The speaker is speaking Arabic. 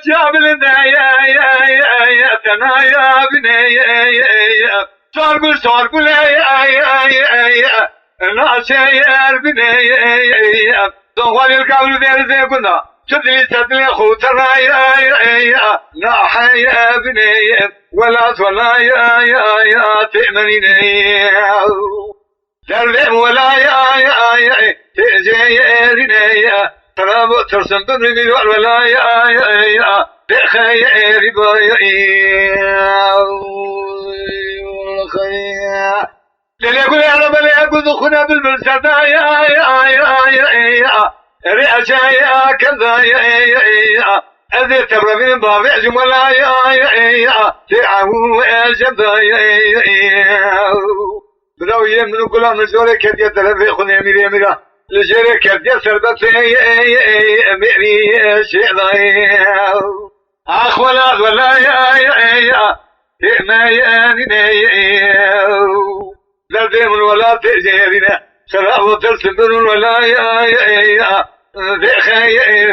يا بلدنا يا ثنا يا بني يا صار يا ناس يا بني يا ضوال القبل ذي زي كنا تدري خوتنا يا ناح يا بني ولا يا تأمنيني درب ولا يا تجيرني طلب ترسم بدري ولا يا بخير خير للي يقول يا رب اللي يقول دخلنا بالمرسدة يا رئاسة يا كذا يا أذي تبرمين بابع جملا يا تعاون وأجبا يا بدأوا يمنوا كلهم نزولة كدية تلفي خذ أمير أميرا لجري كدية سربت أميري شيئا أخوالات ولا يا تئنا يا لديم ولا تجيرنا سلام وترسلون ولا يا ذي خير